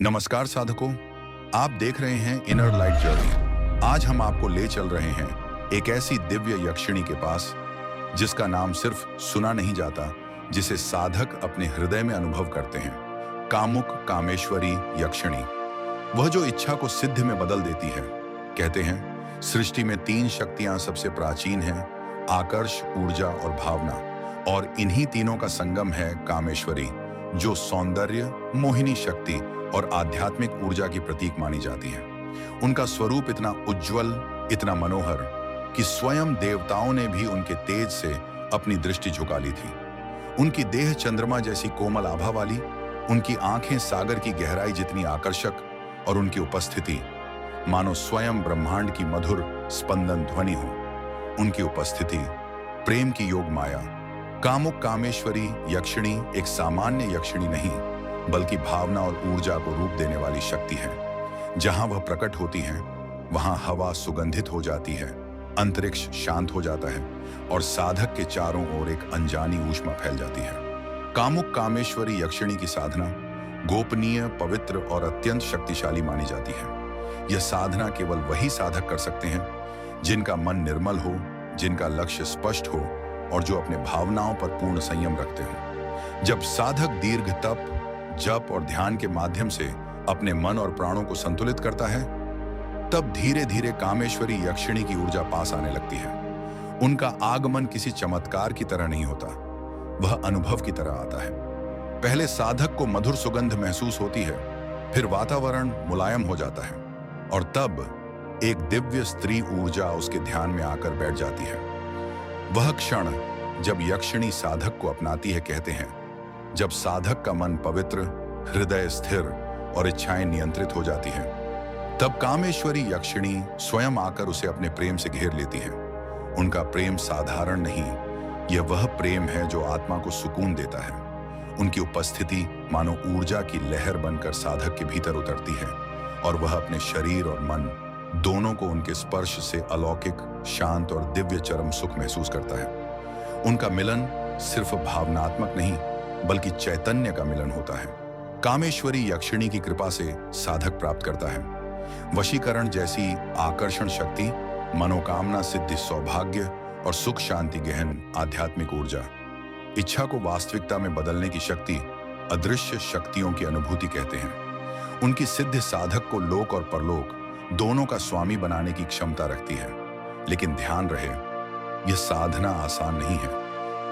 नमस्कार साधकों, आप देख रहे हैं इनर लाइट जर्नी। आज हम आपको ले चल रहे हैं एक ऐसी दिव्य यक्षिणी के पास जिसका नाम सिर्फ सुना नहीं जाता, जिसे साधक अपने हृदय में अनुभव करते हैं। कामुक कामेश्वरी यक्षिणी, वह जो इच्छा को सिद्धि में बदल देती है। कहते हैं सृष्टि में 3 शक्तियां सबसे प्राचीन हैं, आकर्ष, ऊर्जा और भावना, और इन्हीं तीनों का संगम है कामेश्वरी, जो सौंदर्य, मोहिनी शक्ति और आध्यात्मिक ऊर्जा की प्रतीक मानी जाती है। उनका स्वरूप इतना उज्जवल, इतना मनोहर कि स्वयं देवताओं ने भी उनके तेज से अपनी दृष्टि झुका ली थी। उनकी देह चंद्रमा जैसी कोमल आभा वाली, उनकी आंखें सागर की गहराई जितनी आकर्षक, और उनकी उपस्थिति मानो स्वयं ब्रह्मांड की मधुर स्पंदन ध्वनि हो। उनकी उपस्थिति प्रेम की योग माया। कामुक कामेश्वरी यक्षिणी एक सामान्य यक्षिणी नहीं, बल्कि भावना और ऊर्जा को रूप देने वाली शक्ति है। जहां वह प्रकट होती हैं, वहां हवा सुगंधित हो जाती है, अंतरिक्ष शांत हो जाता है, और साधक के चारों ओर एक अनजानी ऊष्मा फैल जाती है। कामुक कामेश्वरी यक्षिणी की साधना गोपनीय, पवित्र और अत्यंत शक्तिशाली मानी जाती है। यह साधना केवल वही साधक कर सकते हैं जिनका मन निर्मल हो, जिनका लक्ष्य स्पष्ट हो, और जो अपने भावनाओं पर पूर्ण संयम रखते हो। जब साधक दीर्घ तप, जप और ध्यान के माध्यम से अपने मन और प्राणों को संतुलित करता है, तब धीरे धीरे कामेश्वरी यक्षिणी की ऊर्जा पास आने लगती है। उनका आगमन किसी चमत्कार की तरह नहीं होता, वह अनुभव की तरह आता है। पहले साधक को मधुर सुगंध महसूस होती है, फिर वातावरण मुलायम हो जाता है, और तब एक दिव्य स्त्री ऊर्जा उसके ध्यान में आकर बैठ जाती है। वह क्षण जब यक्षिणी साधक को अपनाती है, कहते हैं जब साधक का मन पवित्र, हृदय स्थिर और इच्छाएं नियंत्रित हो जाती हैं, तब कामेश्वरी यक्षिणी स्वयं आकर उसे अपने प्रेम से घेर लेती है। उनका प्रेम साधारण नहीं, यह वह प्रेम है जो आत्मा को सुकून देता है। उनकी उपस्थिति मानो ऊर्जा की लहर बनकर साधक के भीतर उतरती है, और वह अपने शरीर और मन दोनों को उनके स्पर्श से अलौकिक, शांत और दिव्य चरम सुख महसूस करता है। उनका मिलन सिर्फ भावनात्मक नहीं, बल्कि चैतन्य का मिलन होता है। कामेश्वरी यक्षिणी की कृपा से साधक प्राप्त करता है वशीकरण जैसी आकर्षण शक्ति, मनोकामना सिद्धि, सौभाग्य और सुख शांति, गहन आध्यात्मिक ऊर्जा। इच्छा को वास्तविकता में बदलने की शक्ति अदृश्य शक्तियों की अनुभूति कहते हैं। उनकी सिद्धि साधक को लोक और परलोक दोनों का स्वामी बनाने की क्षमता रखती है। लेकिन ध्यान रहे, यह साधना आसान नहीं है।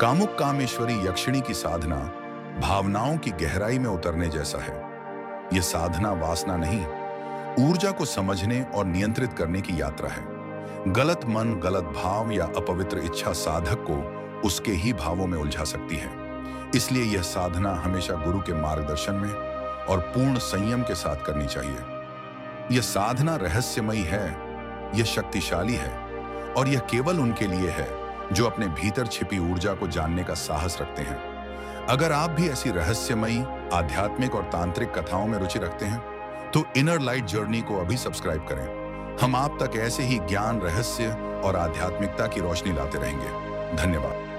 कामुक कामेश्वरी यक्षिणी की साधना भावनाओं की गहराई में उतरने जैसा है। यह साधना वासना नहीं, ऊर्जा को समझने और नियंत्रित करने की यात्रा है। गलत मन, गलत भाव या अपवित्र इच्छा साधक को उसके ही भावों में उलझा सकती है। इसलिए यह साधना हमेशा गुरु के मार्गदर्शन में और पूर्ण संयम के साथ करनी चाहिए। यह साधना रहस्यमयी है, यह शक्तिशाली है, और यह केवल उनके लिए है जो अपने भीतर छिपी ऊर्जा को जानने का साहस रखते हैं। अगर आप भी ऐसी रहस्यमयी, आध्यात्मिक और तांत्रिक कथाओं में रुचि रखते हैं, तो इनर लाइट जर्नी को अभी सब्सक्राइब करें। हम आप तक ऐसे ही ज्ञान, रहस्य और आध्यात्मिकता की रोशनी लाते रहेंगे। धन्यवाद।